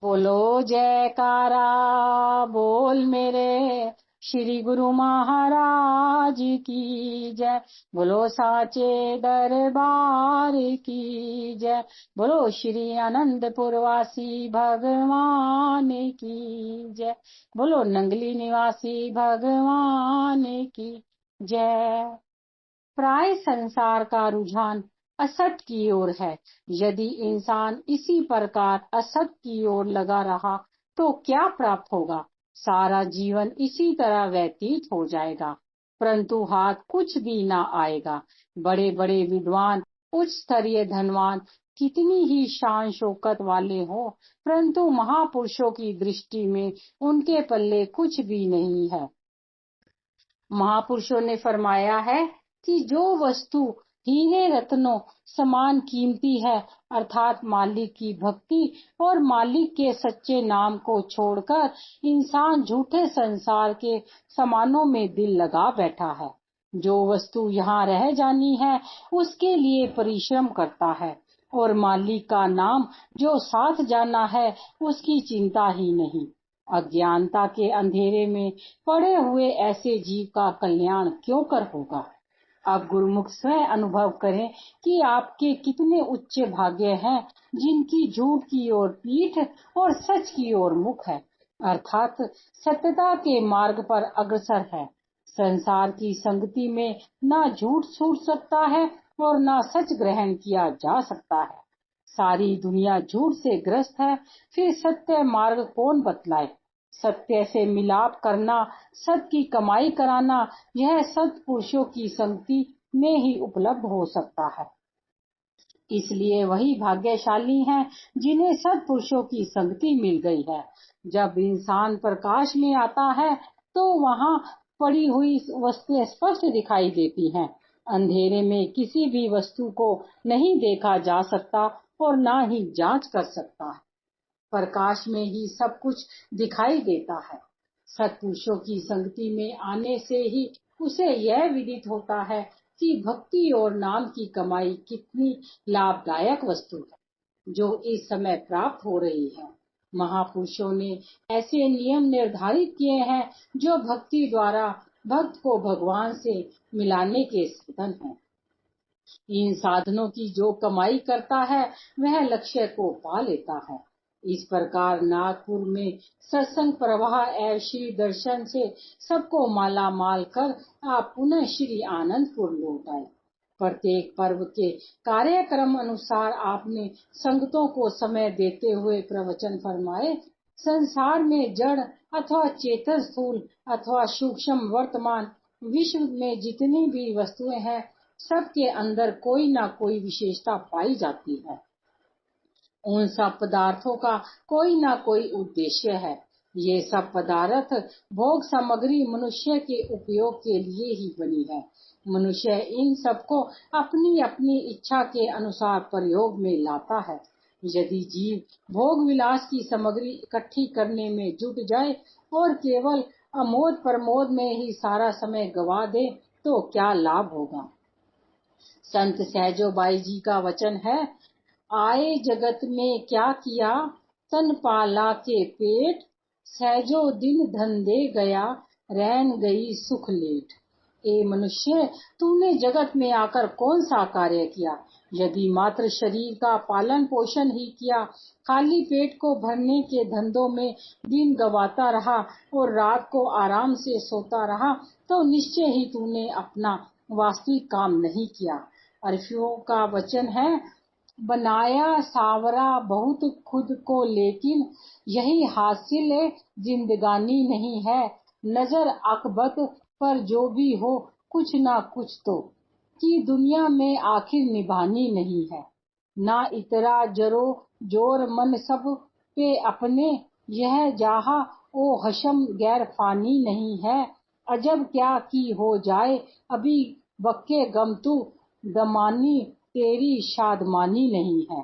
बोलो जयकारा बोल मेरे श्री गुरु महाराज की जय। बोलो साचे दरबार की जय। बोलो श्री आनंदपुर वासी भगवान की जय। बोलो नंगली निवासी भगवान की जय। प्राय संसार का रुझान असत की ओर है। यदि इंसान इसी प्रकार असत की ओर लगा रहा तो क्या प्राप्त होगा? सारा जीवन इसी तरह व्यतीत हो जाएगा, परंतु हाथ कुछ भी ना आएगा। बड़े बड़े विद्वान, उच्च स्तरीय धनवान, कितनी ही शान शौकत वाले हो, परंतु महापुरुषों की दृष्टि में उनके पल्ले कुछ भी नहीं है। महापुरुषों ने फरमाया है कि जो वस्तु हीरे रत्नों समान कीमती है, अर्थात मालिक की भक्ति और मालिक के सच्चे नाम को छोड़कर इंसान झूठे संसार के सामानों में दिल लगा बैठा है। जो वस्तु यहाँ रह जानी है उसके लिए परिश्रम करता है, और मालिक का नाम जो साथ जाना है उसकी चिंता ही नहीं। अज्ञानता के अंधेरे में पड़े हुए ऐसे जीव का कल्याण क्यों कर होगा? आप गुरुमुख स्वयं अनुभव करें कि आपके कितने उच्च भाग्य हैं जिनकी झूठ की ओर पीठ और सच की ओर मुख है, अर्थात सत्यता के मार्ग पर अग्रसर है। संसार की संगति में ना झूठ छूट सकता है और ना सच ग्रहण किया जा सकता है। सारी दुनिया झूठ से ग्रस्त है, फिर सत्य मार्ग कौन बतलाए? सत्य से मिलाप करना, सत की कमाई कराना, यह सत्पुरुषों की संगति में ही उपलब्ध हो सकता है। इसलिए वही भाग्यशाली हैं जिन्हें सत्पुरुषों की संगति मिल गई है। जब इंसान प्रकाश में आता है तो वहाँ पड़ी हुई वस्तुएं स्पष्ट दिखाई देती हैं। अंधेरे में किसी भी वस्तु को नहीं देखा जा सकता और ना ही जांच कर सकता है। प्रकाश में ही सब कुछ दिखाई देता है। सत्पुरुषों की संगति में आने से ही उसे यह विदित होता है कि भक्ति और नाम की कमाई कितनी लाभदायक वस्तु है जो इस समय प्राप्त हो रही है। महापुरुषों ने ऐसे नियम निर्धारित किए हैं जो भक्ति द्वारा भक्त को भगवान से मिलाने के साधन हैं। इन साधनों की जो कमाई करता है वह लक्ष्य को पा लेता है। इस प्रकार नागपुर में सत्संग प्रवाह एवं श्री दर्शन से सबको माला माल कर आप पुनः श्री आनंदपुर लौट आए। प्रत्येक पर्व के कार्यक्रम अनुसार आपने संगतों को समय देते हुए प्रवचन फरमाए। संसार में जड़ अथवा चेतन, स्थूल अथवा सूक्ष्म वर्तमान विश्व में जितनी भी वस्तुएं हैं, सबके अंदर कोई ना कोई विशेषता पाई जाती है। उन सब पदार्थों का कोई ना कोई उद्देश्य है। ये सब पदार्थ भोग सामग्री मनुष्य के उपयोग के लिए ही बनी है। मनुष्य इन सबको अपनी अपनी इच्छा के अनुसार प्रयोग में लाता है। यदि जीव भोग विलास की सामग्री इकट्ठी करने में जुट जाए और केवल अमोद प्रमोद में ही सारा समय गवा दे तो क्या लाभ होगा? संत सहजोबाई जी का वचन है, आए जगत में क्या किया, तन पाला के पेट, सहजो दिन धन दे गया, रैन गई सुख लेट। ए मनुष्य, तूने जगत में आकर कौन सा कार्य किया? यदि मात्र शरीर का पालन पोषण ही किया, खाली पेट को भरने के धंधों में दिन गवाता रहा और रात को आराम से सोता रहा, तो निश्चय ही तूने अपना वास्तविक काम नहीं किया। अरफियों का वचन है, बनाया सावरा बहुत खुद को, लेकिन यही हासिल जिंदगानी नहीं है। नजर अकबत पर जो भी हो कुछ ना कुछ तो, कि दुनिया में आखिर निभानी नहीं है। ना इतरा जरो जोर मन सब पे अपने, यह जहा ओ हशम गैर फानी नहीं है। अजब क्या की हो जाए अभी बक्के गम तू, दमानी तेरी शादमानी नहीं है।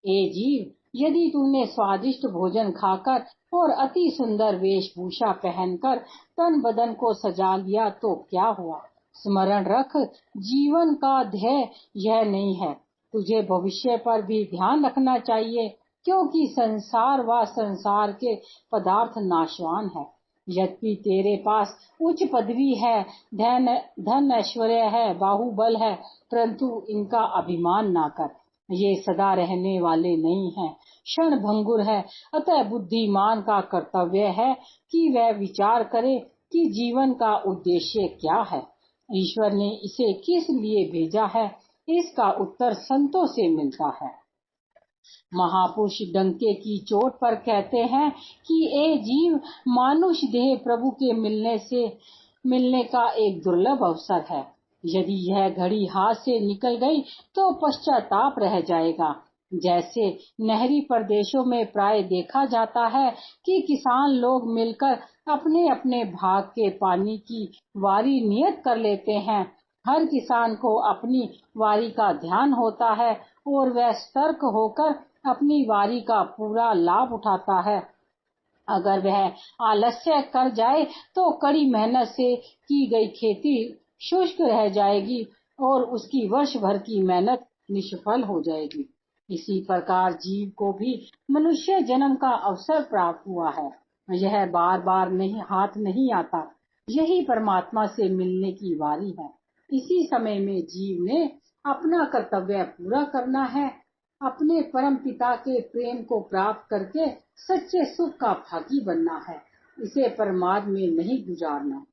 ए जीव, यदि तूने स्वादिष्ट भोजन खाकर और अति सुंदर वेशभूषा पहनकर तन बदन को सजा लिया तो क्या हुआ? स्मरण रख, जीवन का ध्येय यह नहीं है। तुझे भविष्य पर भी ध्यान रखना चाहिए। क्योंकि संसार व संसार के पदार्थ नाशवान है। यद्यपि तेरे पास उच्च पदवी है, धन ऐश्वर्य है, बाहुबल है, परंतु इनका अभिमान ना कर। ये सदा रहने वाले नहीं हैं, क्षण भंगुर है। अतः बुद्धिमान का कर्तव्य है कि वह विचार करे कि जीवन का उद्देश्य क्या है, ईश्वर ने इसे किस लिए भेजा है। इसका उत्तर संतों से मिलता है। महापुरुष डंके की चोट पर कहते हैं कि ए जीव, मानुष देह प्रभु के मिलने का एक दुर्लभ अवसर है। यदि यह घड़ी हाथ से निकल गई तो पश्चाताप रह जाएगा। जैसे नहरी प्रदेशों में प्राय देखा जाता है कि किसान लोग मिलकर अपने अपने भाग के पानी की वारी नियत कर लेते हैं। हर किसान को अपनी वारी का ध्यान होता है और वह सतर्क होकर अपनी वारी का पूरा लाभ उठाता है। अगर वह आलस्य कर जाए तो कड़ी मेहनत से की गई खेती शुष्क रह जाएगी और उसकी वर्ष भर की मेहनत निष्फल हो जाएगी। इसी प्रकार जीव को भी मनुष्य जन्म का अवसर प्राप्त हुआ है। यह बार बार नहीं हाथ नहीं आता। यही परमात्मा से मिलने की वारी है। इसी समय में जीव ने अपना कर्तव्य पूरा करना है, अपने परम पिता के प्रेम को प्राप्त करके सच्चे सुख का भागी बनना है। इसे परमार्थ में नहीं गुजारना।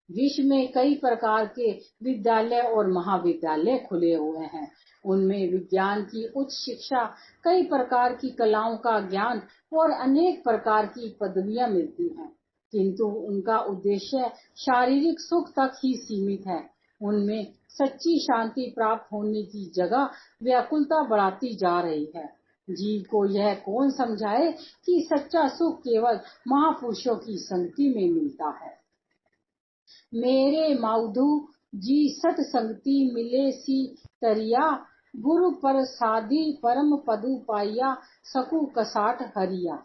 विश्व में कई प्रकार के विद्यालय और महाविद्यालय खुले हुए हैं। उनमें विज्ञान की उच्च शिक्षा, कई प्रकार की कलाओं का ज्ञान और अनेक प्रकार की पदवियां मिलती हैं, किंतु उनका उद्देश्य शारीरिक सुख तक ही सीमित है। उनमें सच्ची शांति प्राप्त होने की जगह व्याकुलता बढ़ाती जा रही है। जीव को यह कौन समझाए कि सच्चा सुख केवल महापुरुषों की संगति में मिलता है। मेरे माउधु जी सत संगति मिले सी तरिया, गुरु प्रसादी परम पदु पाइया, सकु कसाट हरिया।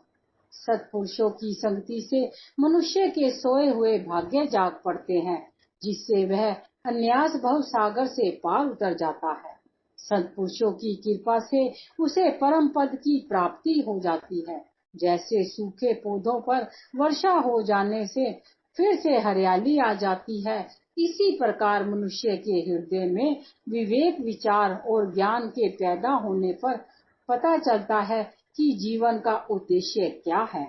सत्पुरुषों की संगति से मनुष्य के सोए हुए भाग्य जाग पड़ते हैं, जिससे वह अन्यास भव सागर से पार उतर जाता है। सत्पुरुषों की कृपा से उसे परम पद की प्राप्ति हो जाती है। जैसे सूखे पौधों पर वर्षा हो जाने से फिर से हरियाली आ जाती है, इसी प्रकार मनुष्य के हृदय में विवेक, विचार और ज्ञान के पैदा होने पर पता चलता है कि जीवन का उद्देश्य क्या है।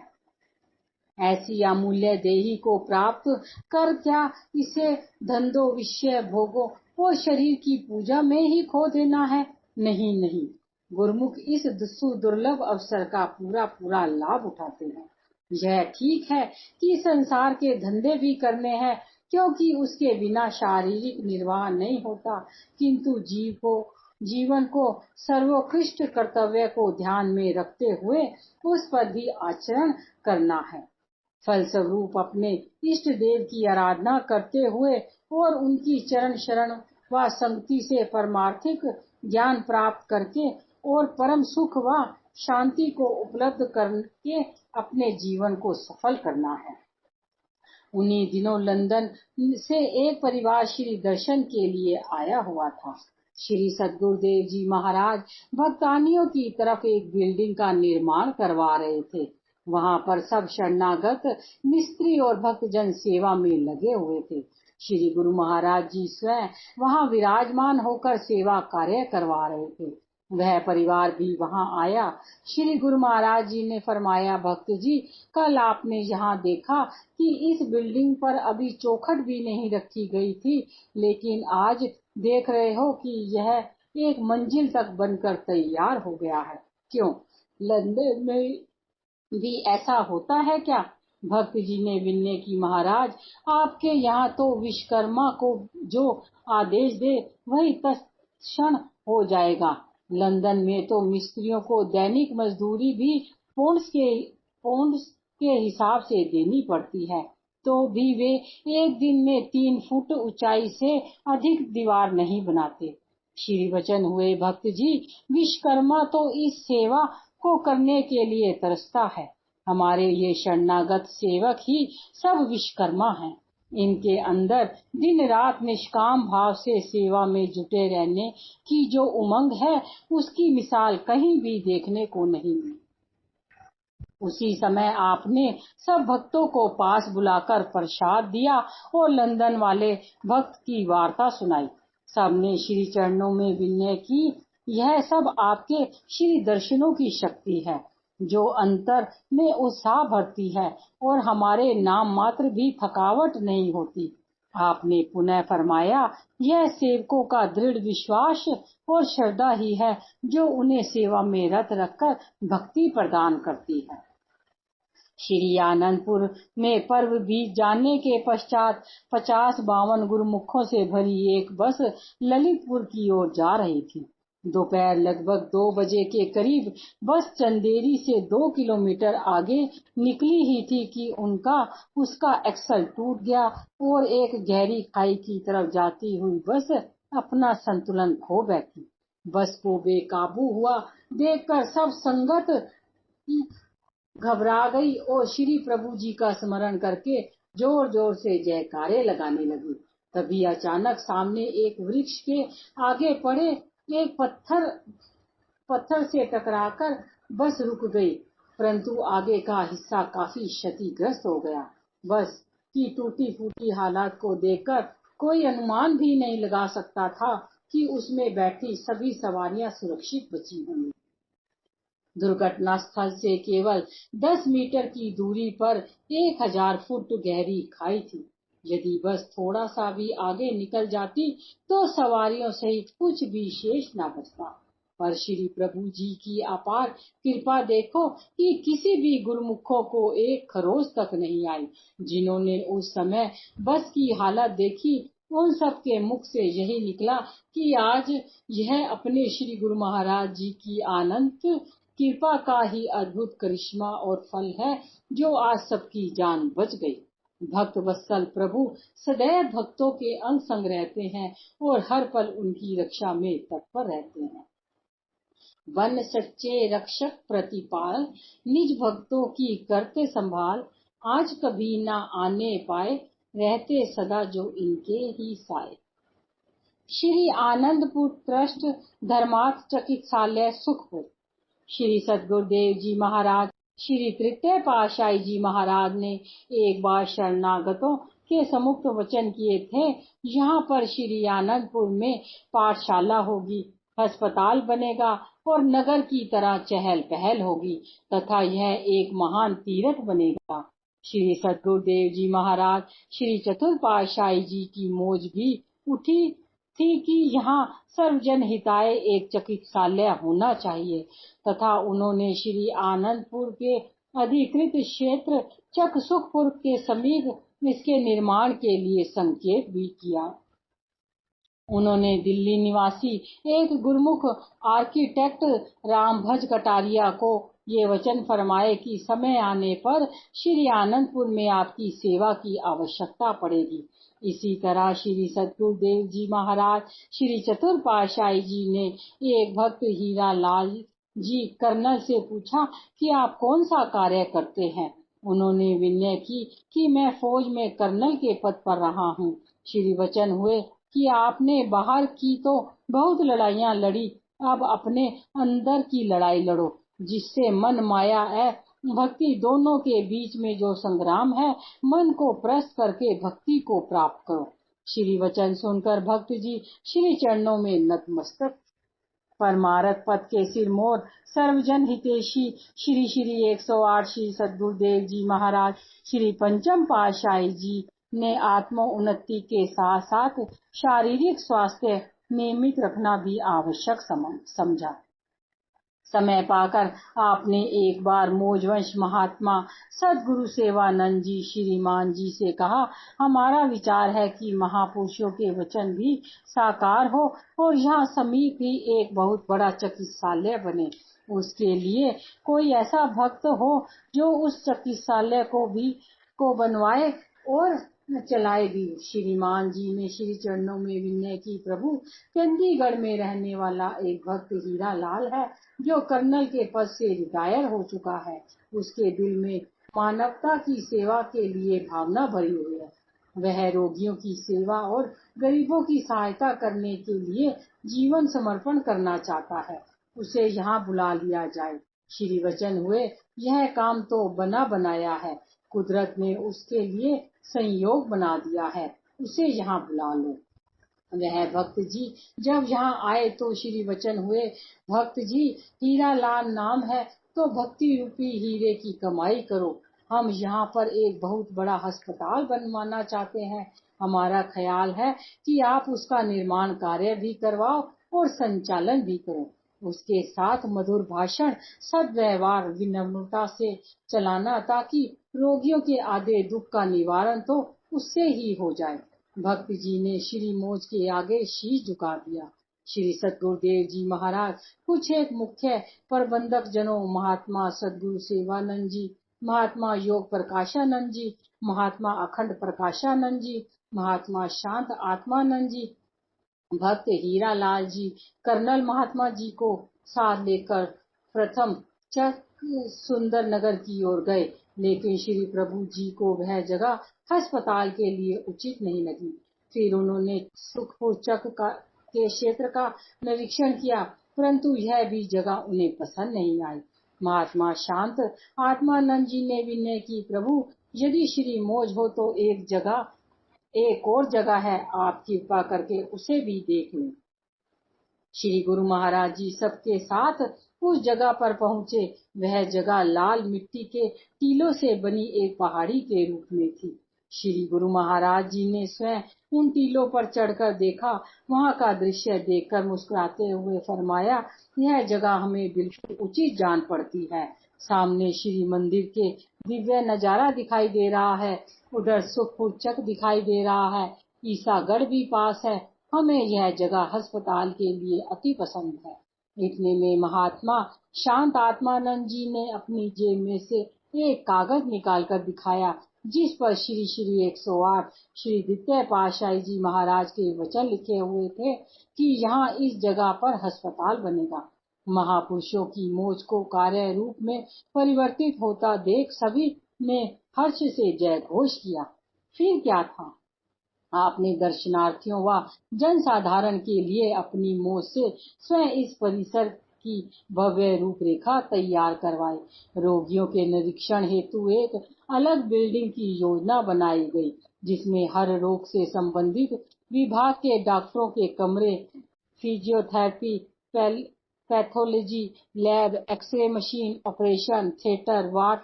ऐसी अमूल्य देही को प्राप्त कर क्या इसे धंधों, विषय, भोगों और शरीर की पूजा में ही खो देना है? नहीं नहीं, गुरुमुख इस दुर्लभ अवसर का पूरा लाभ उठाते हैं। यह ठीक है कि संसार के धंधे भी करने हैं, क्योंकि उसके बिना शारीरिक निर्वाह नहीं होता, किंतु जीवन को सर्वोत्कृष्ट कर्तव्य को ध्यान में रखते हुए उस पर भी आचरण करना है। फलस्वरूप अपने इष्ट देव की आराधना करते हुए और उनकी चरण शरण व संगति से परमार्थिक ज्ञान प्राप्त करके और परम सुख व शांति को उपलब्ध करके अपने जीवन को सफल करना है। उन्हीं दिनों लंदन से एक परिवार श्री दर्शन के लिए आया हुआ था। श्री सद्गुरुदेव जी महाराज भक्तानियों की तरफ एक बिल्डिंग का निर्माण करवा रहे थे। वहां पर सब शरणागत मिस्त्री और भक्तजन सेवा में लगे हुए थे। श्री गुरु महाराज जी स्वयं वहां विराजमान होकर सेवा कार्य करवा रहे थे। वह परिवार भी वहां आया। श्री गुरु महाराज जी ने फरमाया, भक्त जी, कल आपने यहाँ देखा कि इस बिल्डिंग पर अभी चौखट भी नहीं रखी गई थी, लेकिन आज देख रहे हो कि यह एक मंजिल तक बनकर तैयार हो गया है। क्यों, लंदन में भी ऐसा होता है क्या? भक्त जी ने विनय की, महाराज, आपके यहाँ तो विश्वकर्मा को जो आदेश दे वही तत्क्षण हो जाएगा। लंदन में तो मिस्त्रियों को दैनिक मजदूरी भी पौंड के हिसाब से देनी पड़ती है, तो भी वे एक दिन में 3 फुट ऊंचाई से अधिक दीवार नहीं बनाते। श्री वचन हुए, भक्त जी, विश्वकर्मा तो इस सेवा को करने के लिए तरसता है। हमारे ये शरणागत सेवक ही सब विश्वकर्मा हैं। इनके अंदर दिन रात निष्काम भाव से सेवा में जुटे रहने की जो उमंग है, उसकी मिसाल कहीं भी देखने को नहीं मिली। उसी समय आपने सब भक्तों को पास बुलाकर प्रसाद दिया और लंदन वाले भक्त की वार्ता सुनाई। सबने श्री चरणों में विनय की। यह सब आपके श्री दर्शनों की शक्ति है, जो अंतर में उत्साह भरती है और हमारे नाम मात्र भी थकावट नहीं होती। आपने पुनः फरमाया, यह सेवकों का दृढ़ विश्वास और श्रद्धा ही है, जो उन्हें सेवा में रत रखकर भक्ति प्रदान करती है। श्री आनंदपुर में पर्व बीत जाने के पश्चात 50-52 गुरुमुखों से भरी एक बस ललितपुर की ओर जा रही थी। दोपहर लगभग 2 बजे के करीब बस चंदेरी से 2 किलोमीटर आगे निकली ही थी कि उसका एक्सल टूट गया और एक गहरी खाई की तरफ जाती हुई बस अपना संतुलन खो बैठी। बस को बेकाबू हुआ देखकर सब संगत घबरा गई और श्री प्रभु जी का स्मरण करके जोर जोर से जयकारे लगाने लगी। तभी अचानक सामने एक वृक्ष के आगे पड़े एक पत्थर से टकराकर बस रुक गई, परंतु आगे का हिस्सा काफी क्षतिग्रस्त हो गया। बस की टूटी फूटी हालत को देखकर कोई अनुमान भी नहीं लगा सकता था कि उसमें बैठी सभी सवारियां सुरक्षित बची होंगी। दुर्घटना स्थल से केवल 10 मीटर की दूरी पर 1000 फुट गहरी खाई थी। यदि बस थोड़ा सा भी आगे निकल जाती तो सवारियों सहित कुछ भी शेष न बचता। पर श्री प्रभु जी की अपार कृपा देखो कि किसी भी गुरुमुखों को एक खरोच तक नहीं आई। जिन्होंने उस समय बस की हालत देखी, उन सब के मुख से यही निकला कि आज यह अपने श्री गुरु महाराज जी की अनंत कृपा का ही अद्भुत करिश्मा और फल है, जो आज सबकी जान बच गई। भक्त वत्सल प्रभु सदैव भक्तों के अंग संग रहते हैं और हर पल उनकी रक्षा में तत्पर रहते हैं। वन सच्चे रक्षक प्रतिपाल, निज भक्तों की करते संभाल, आज कभी ना आने पाए, रहते सदा जो इनके ही साए। श्री आनंदपुर ट्रस्ट धर्मार्थ चिकित्सालय सुखपुर। श्री सद्गुरुदेव जी महाराज श्री तृतीय पातशाही जी महाराज ने एक बार शरणागतों के सम्मुख वचन किए थे, यहाँ पर श्री आनंदपुर में पाठशाला होगी, अस्पताल बनेगा और नगर की तरह चहल पहल होगी तथा यह एक महान तीर्थ बनेगा। श्री सद्गुरुदेव जी महाराज श्री चतुर्थ पातशाही जी की मौज भी उठी थी कि यहाँ सर्वजन हिताय एक चिकित्सालय होना चाहिए तथा उन्होंने श्री आनंदपुर के अधिकृत क्षेत्र चक सुखपुर के समीप इसके निर्माण के लिए संकेत भी किया। उन्होंने दिल्ली निवासी एक गुरुमुख आर्किटेक्ट रामभज कटारिया को ये वचन फरमाए कि समय आने पर श्री आनंदपुर में आपकी सेवा की आवश्यकता पड़ेगी। इसी तरह श्री सद्गुरुदेव जी महाराज श्री चतुर्थ पातशाही जी ने एक भक्त हीरा लाल जी कर्नल से पूछा कि आप कौन सा कार्य करते हैं। उन्होंने विनय की कि मैं फौज में कर्नल के पद पर रहा हूँ। श्री वचन हुए कि आपने बाहर की तो बहुत लड़ाइयाँ लड़ी, अब अपने अंदर की लड़ाई लड़ो, जिससे मन माया है भक्ति दोनों के बीच में जो संग्राम है, मन को प्रस्त करके भक्ति को प्राप्त करो। श्री वचन सुनकर भक्त जी श्री चरणों में नतमस्तक। परमारथ पद के सिरमौर सर्वजन हितेशी श्री श्री 108 श्री सद्गुरुदेव जी महाराज श्री पंचम पातशाही जी ने आत्म उन्नति के साथ साथ शारीरिक स्वास्थ्य नियमित रखना भी आवश्यक समझा। समय पाकर आपने एक बार मोजवंश महात्मा सदगुरु सेवानंद जी श्रीमान जी से कहा, हमारा विचार है कि महापुरुषों के वचन भी साकार हो और यहाँ समीप ही एक बहुत बड़ा चिकित्सालय बने। उसके लिए कोई ऐसा भक्त हो जो उस चिकित्सालय को बनवाए और चलाए भी। श्रीमान जी ने श्री चरणों में विनय की, प्रभु चंडीगढ़ में रहने वाला एक भक्त हीरा लाल है, जो कर्नल के पद से रिटायर हो चुका है। उसके दिल में मानवता की सेवा के लिए भावना भरी हुई है। वह रोगियों की सेवा और गरीबों की सहायता करने के लिए जीवन समर्पण करना चाहता है। उसे यहाँ बुला लिया जाए। श्री वचन हुए, यह काम तो बना बनाया है, कुदरत ने उसके लिए संयोग बना दिया है, उसे यहाँ बुला लो। वह भक्त जी जब यहाँ आए तो श्री वचन हुए, भक्त जी हीरा लाल नाम है तो भक्ति रूपी हीरे की कमाई करो। हम यहाँ पर एक बहुत बड़ा अस्पताल बनवाना चाहते हैं। हमारा ख्याल है कि आप उसका निर्माण कार्य भी करवाओ और संचालन भी करो। उसके साथ मधुर भाषण, सद्व्यवहार, विनम्रता से चलाना, ताकि रोगियों के आधे दुख का निवारण तो उससे ही हो जाए। भक्त जी ने श्री मोज के आगे शीश झुका दिया। श्री सद्गुरुदेव जी महाराज कुछ एक मुख्य प्रबंधक जनों, महात्मा सद्गुरु सेवानंद जी, महात्मा योग प्रकाशानंद जी, महात्मा अखंड प्रकाशानंद जी, महात्मा शांत आत्मानंद जी, भक्त हीरा लाल जी, कर्नल महात्मा जी को साथ लेकर प्रथम चक सुंदर नगर की ओर गए, लेकिन श्री प्रभु जी को वह जगह अस्पताल के लिए उचित नहीं लगी। फिर उन्होंने सुखपुर चक के क्षेत्र का निरीक्षण किया, परंतु यह भी जगह उन्हें पसंद नहीं आई। महात्मा शांत आत्मानंद जी ने विनय की, प्रभु यदि श्री मौज हो तो एक और जगह है, आप कृपा करके उसे भी देख लें। श्री गुरु महाराज जी सबके साथ उस जगह पर पहुंचे। वह जगह लाल मिट्टी के टीलों से बनी एक पहाड़ी के रूप में थी। श्री गुरु महाराज जी ने स्वयं उन टीलों पर चढ़कर देखा। वहां का दृश्य देखकर मुस्कुराते हुए फरमाया, यह जगह हमें बिल्कुल उचित जान पड़ती है। सामने श्री मंदिर के दिव्य नजारा दिखाई दे रहा है, उधर सुखपुर चक दिखाई दे रहा है, ईसागढ़ भी पास है। हमें यह जगह अस्पताल के लिए अति पसंद है। इतने में महात्मा शांत आत्मानंद जी ने अपनी जेब में से एक कागज निकालकर दिखाया, जिस पर श्री श्री 108 श्री द्वितीय पातशाही जी महाराज के वचन लिखे हुए थे कि यहाँ इस जगह पर अस्पताल बनेगा। महापुरुषों की मोज को कार्य रूप में परिवर्तित होता देख सभी ने हर्ष से जय घोष किया। फिर क्या था, आपने दर्शनार्थियों व जनसाधारण के लिए अपनी मोज से स्वयं इस परिसर की भव्य रूपरेखा तैयार करवाई। रोगियों के निरीक्षण हेतु एक अलग बिल्डिंग की योजना बनाई गई, जिसमें हर रोग से संबंधित विभाग के डॉक्टरों के कमरे, physiotherapy, pathology lab, X ray machine, operation theatre, ward,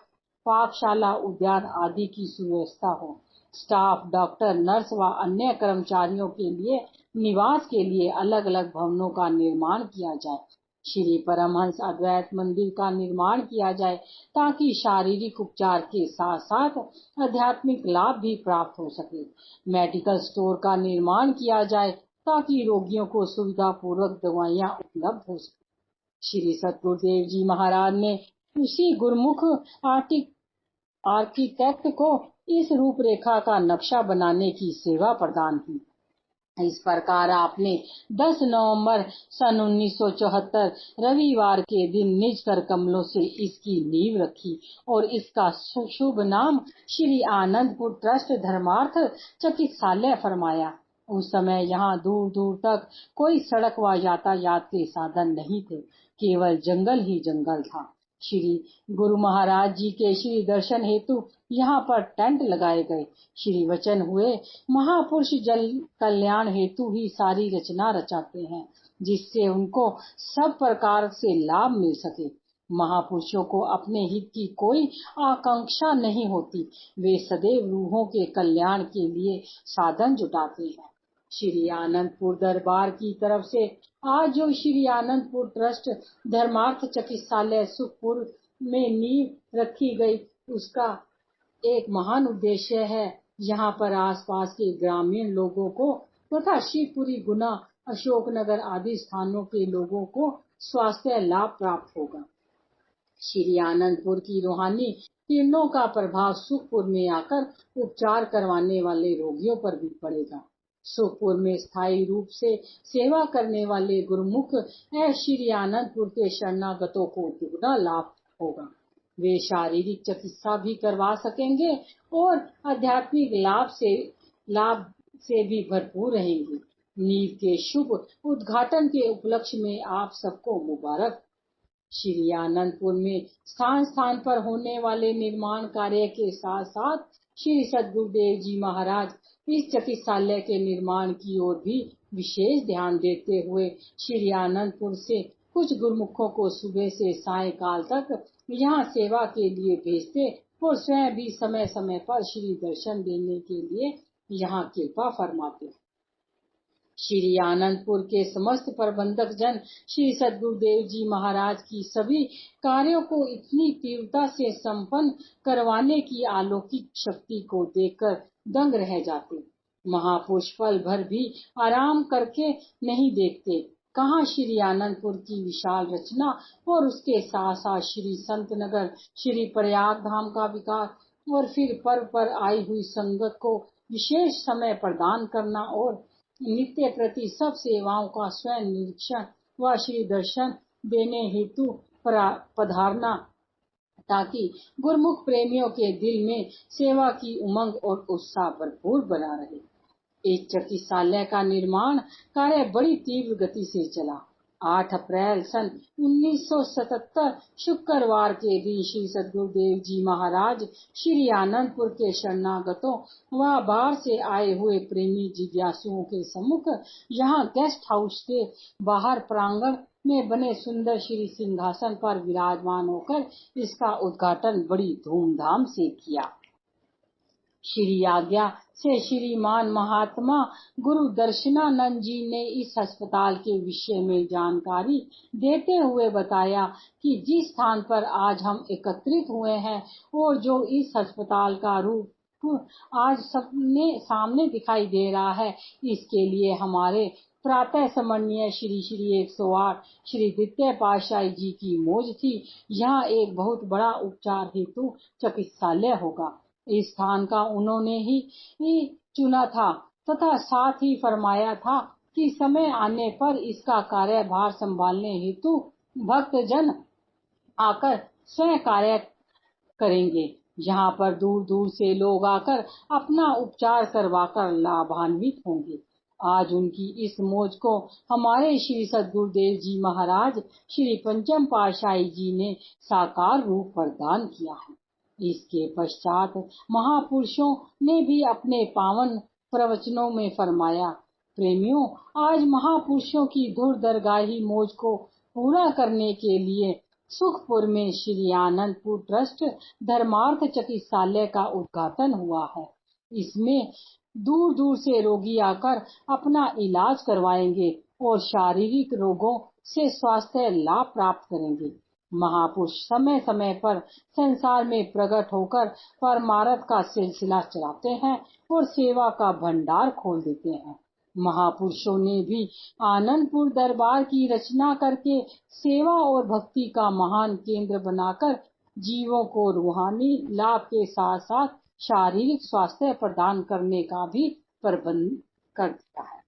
पाकशाला, उद्यान आदि की सुव्यवस्था हो। स्टाफ, डॉक्टर, नर्स व अन्य कर्मचारियों के लिए निवास के लिए अलग अलग भवनों का निर्माण किया जाए। श्री परमहंस अद्वैत मंदिर का निर्माण किया जाए, ताकि शारीरिक उपचार के साथ साथ आध्यात्मिक लाभ भी प्राप्त हो सके। मेडिकल स्टोर का निर्माण किया जाए, ताकि रोगियों को सुविधा पूर्वक दवाइयाँ उपलब्ध हो सके। श्री सतगुरुदेव जी महाराज ने उसी गुरुमुख आर्किटेक्ट को इस रूपरेखा का नक्शा बनाने की सेवा प्रदान की। इस प्रकार आपने 10 नवंबर सन 1974 रविवार के दिन निज कर कमलों से इसकी नींव रखी और इसका शुभ नाम श्री आनंदपुर ट्रस्ट धर्मार्थ चिकित्सालय फरमाया। उस समय यहाँ दूर दूर तक कोई सड़क व यातायात के साधन नहीं थे, केवल जंगल ही जंगल था। श्री गुरु महाराज जी के श्री दर्शन हेतु यहाँ पर टेंट लगाए गए। श्री वचन हुए, महापुरुष जल कल्याण हेतु ही सारी रचना रचाते हैं, जिससे उनको सब प्रकार से लाभ मिल सके। महापुरुषों को अपने हित की कोई आकांक्षा नहीं होती, वे सदैव रूहों के कल्याण के लिए साधन जुटाते हैं। श्री आनंदपुर दरबार की तरफ से आज जो श्री आनंदपुर ट्रस्ट धर्मार्थ चिकित्सालय सुखपुर में नींव रखी गई, उसका एक महान उद्देश्य है। यहाँ पर आसपास के ग्रामीण लोगों को तथा शिवपुरी, गुना, अशोकनगर आदि स्थानों के लोगों को स्वास्थ्य लाभ प्राप्त होगा। श्री आनंदपुर की रूहानी किरणों का प्रभाव सुखपुर में आकर उपचार करवाने वाले रोगियों पर भी पड़ेगा। सुखपुर में स्थायी रूप से सेवा करने वाले गुरुमुख श्री आनंदपुर के शरणागतों को दुगना लाभ होगा। वे शारीरिक चिकित्सा भी करवा सकेंगे और आध्यात्मिक लाभ से भी भरपूर रहेंगे। नींव के शुभ उद्घाटन के उपलक्ष्य में आप सबको मुबारक। श्री आनंदपुर में स्थान स्थान पर होने वाले निर्माण कार्य के साथ साथ श्री सद्गुरुदेव जी महाराज इस चिकित्सालय के निर्माण की ओर भी विशेष ध्यान देते हुए श्री आनंदपुर से कुछ गुरुमुखों को सुबह से सायंकाल तक यहाँ सेवा के लिए भेजते और स्वयं भी समय समय पर श्री दर्शन देने के लिए यहाँ कृपा फरमाते। श्री आनंदपुर के समस्त प्रबंधक जन श्री सद्गुरुदेव जी महाराज की सभी कार्यों को इतनी तीव्रता से संपन्न करवाने की अलौकिक शक्ति को देखकर दंग रह जाते। महापुरुष पल भर भी आराम करके नहीं देखते। कहाँ श्री आनंदपुर की विशाल रचना और उसके साथ साथ श्री संत नगर, श्री प्रयाग धाम का विकास और फिर पर्व पर आई हुई संगत को विशेष समय प्रदान करना और नित्य प्रति सब सेवाओं का स्वयं निरीक्षण व श्री दर्शन देने हेतु पधारना, ताकि गुरुमुख प्रेमियों के दिल में सेवा की उमंग और उत्साह भरपूर बना रहे। इस चिकित्सालय का निर्माण कार्य बड़ी तीव्र गति से चला। 8 अप्रैल सन 1977 शुक्रवार के दिन श्री सद्गुरुदेव जी महाराज श्री आनंदपुर के शरणागतों व बाहर से आए हुए प्रेमी जिज्ञासुओं के सम्मुख यहाँ गेस्ट हाउस के बाहर प्रांगण में बने सुंदर श्री सिंहासन पर विराजमान होकर इसका उद्घाटन बड़ी धूमधाम से किया। श्री आज्ञा से श्रीमान महात्मा गुरु दर्शनानंद जी ने इस अस्पताल के विषय में जानकारी देते हुए बताया कि जिस स्थान पर आज हम एकत्रित हुए हैं और जो इस अस्पताल का रूप आज सबने सामने दिखाई दे रहा है, इसके लिए हमारे प्रातः स्मरणीय श्री श्री 108 श्री द्वितीय पातशाही जी की मौज थी। यहाँ एक बहुत बड़ा उपचार हेतु चिकित्सालय होगा। इस स्थान का उन्होंने ही चुना था तथा साथ ही फरमाया था कि समय आने पर इसका कार्यभार संभालने हेतु भक्त जन आकर स्वयं कार्य करेंगे। यहाँ पर दूर दूर से लोग आकर अपना उपचार करवाकर लाभान्वित होंगे। आज उनकी इस मौज को हमारे श्री सद्गुरुदेव जी महाराज श्री पंचम पातशाही जी ने साकार रूप प्रदान किया है। इसके पश्चात महापुरुषों ने भी अपने पावन प्रवचनों में फरमाया, प्रेमियों, आज महापुरुषों की दुर्दरगाही मौज को पूरा करने के लिए सुखपुर में श्री आनंदपुर ट्रस्ट धर्मार्थ चिकित्सालय का उद्घाटन हुआ है। इसमें दूर दूर से रोगी आकर अपना इलाज करवाएंगे और शारीरिक रोगों से स्वास्थ्य लाभ प्राप्त करेंगे। महापुरुष समय समय पर संसार में प्रकट होकर परमार्थ का सिलसिला चलाते हैं और सेवा का भंडार खोल देते हैं। महापुरुषों ने भी आनंदपुर दरबार की रचना करके सेवा और भक्ति का महान केंद्र बनाकर जीवों को रूहानी लाभ के साथ साथ शारीरिक स्वास्थ्य प्रदान करने का भी प्रबंध कर दिया है।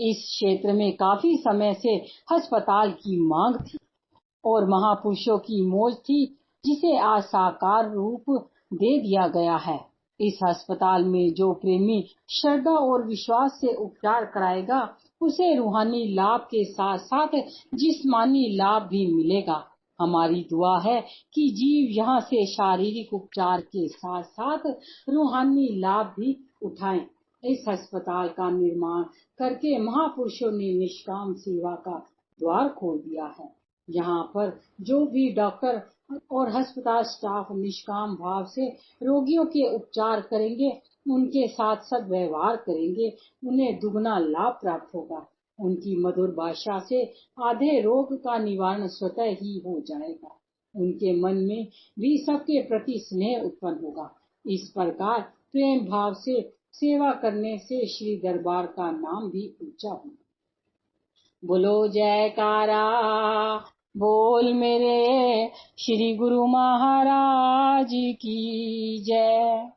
इस क्षेत्र में काफी समय से अस्पताल की मांग थी और महापुरुषों की मौज थी, जिसे आज साकार रूप दे दिया गया है। इस अस्पताल में जो प्रेमी श्रद्धा और विश्वास से उपचार कराएगा, उसे रूहानी लाभ के साथ साथ जिस्मानी लाभ भी मिलेगा। हमारी दुआ है कि जीव यहाँ से शारीरिक उपचार के साथ साथ रूहानी लाभ भी उठाएं। इस अस्पताल का निर्माण करके महापुरुषों ने निष्काम सेवा का द्वार खोल दिया है। यहाँ पर जो भी डॉक्टर और अस्पताल स्टाफ निष्काम भाव से रोगियों के उपचार करेंगे, उनके साथ सद्व्यवहार करेंगे, उन्हें दुगना लाभ प्राप्त होगा। उनकी मधुर भाषा से आधे रोग का निवारण स्वतः ही हो जाएगा। उनके मन में भी सबके प्रति स्नेह उत्पन्न होगा। इस प्रकार प्रेम भाव से सेवा करने से श्री दरबार का नाम भी ऊंचा होगा। बोलो जयकारा बोल मेरे श्री गुरु महाराज की जय।